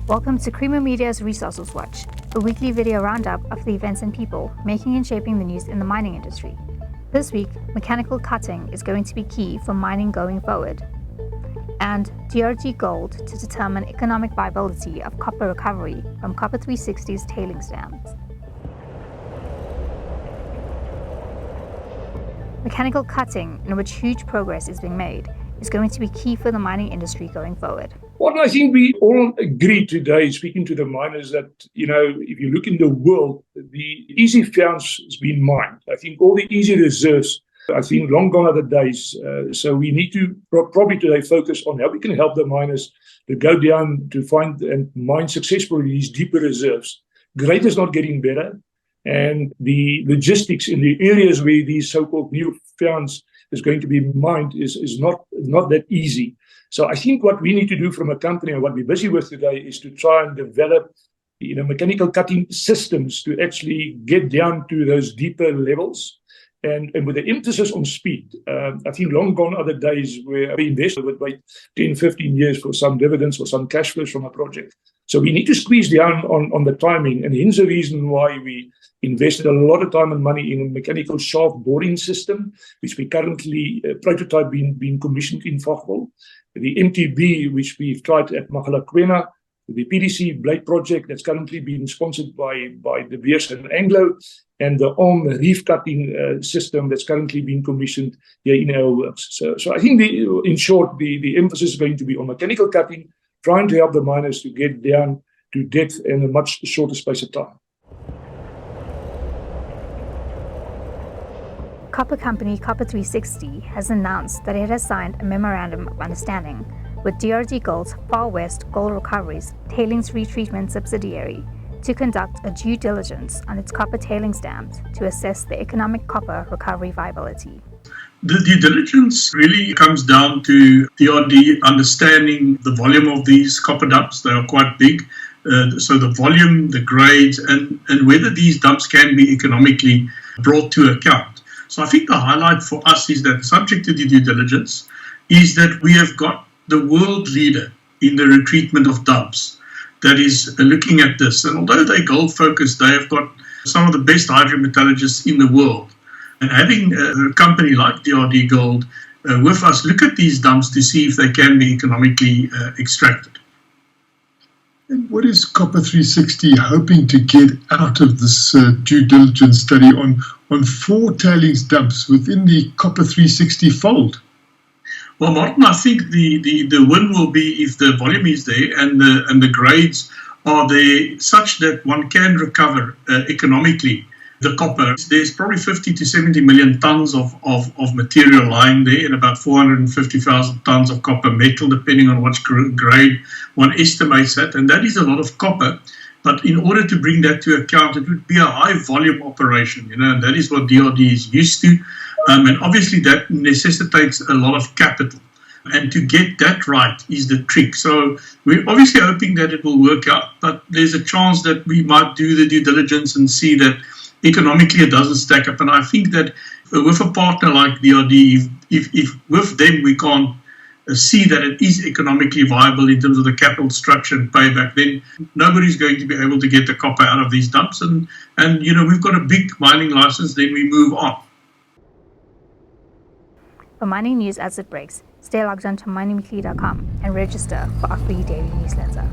Welcome to Creamer Media's Resources Watch, a weekly video roundup of the events and people making and shaping the news in the mining industry. This week, mechanical cutting is going to be key for mining going forward, and DRD Gold to determine economic viability of copper recovery from Copper 360's tailings dams. Mechanical cutting, in which huge progress is being made, is going to be key for the mining industry going forward. What I think we all agree today, speaking to the miners, that, if you look in the world, the easy founds has been mined. I think all the easy reserves, I think long gone are the days. So we need to probably today focus on how we can help the miners to go down to find and mine successfully these deeper reserves. Grade is not getting better. And the logistics in the areas where these so-called new founds is going to be mined is not that easy. So I think what we need to do from a company and what we're busy with today is to try and develop mechanical cutting systems to actually get down to those deeper levels. And with the emphasis on speed, I think long gone are the days where we investors would wait 10, 15 years for some dividends or some cash flows from a project. So we need to squeeze down on the timing, and hence the reason why we invested a lot of time and money in a mechanical shaft boring system, which we currently prototype being commissioned in Vaughtwell. The MTB, which we've tried at Mogalakwena, the PDC blade project that's currently being sponsored by De Beers and Anglo, and the ARM reef cutting system that's currently being commissioned here in our works. So I think, in short, the emphasis is going to be on mechanical cutting, trying to help the miners to get down to depth in a much shorter space of time. Copper company Copper 360 has announced that it has signed a memorandum of understanding with DRD Gold's Far West Gold Recoveries tailings retreatment subsidiary to conduct a due diligence on its copper tailings dams to assess the economic copper recovery viability. The due diligence really comes down to DRD understanding the volume of these copper dumps. They are quite big. So the volume, the grades, and whether these dumps can be economically brought to account. So I think the highlight for us is that, subject to the due diligence, is that we have got the world leader in the retreatment of dumps that is looking at this. And although they're gold focused, they have got some of the best hydrometallurgists in the world. And having a company like DRD Gold with us look at these dumps to see if they can be economically extracted. And what is Copper 360 hoping to get out of this due diligence study on 4 tailings dumps within the Copper 360 fold? Well, Martin, I think the win will be if the volume is there and the grades are there such that one can recover economically the copper. There's probably 50 to 70 million tons of material lying there, and about 450,000 tons of copper metal, depending on which grade one estimates that. And that is a lot of copper. But in order to bring that to account, it would be a high volume operation, and that is what DRD is used to. And obviously that necessitates a lot of capital. And to get that right is the trick. So we're obviously hoping that it will work out, but there's a chance that we might do the due diligence and see that economically it doesn't stack up. And I think that with a partner like DRD, if with them we can't see that it is economically viable in terms of the capital structure and payback, then nobody's going to be able to get the copper out of these dumps. And we've got a big mining license, then we move on. For mining news as it breaks, stay logged on to miningweekly.com and register for our free daily newsletter.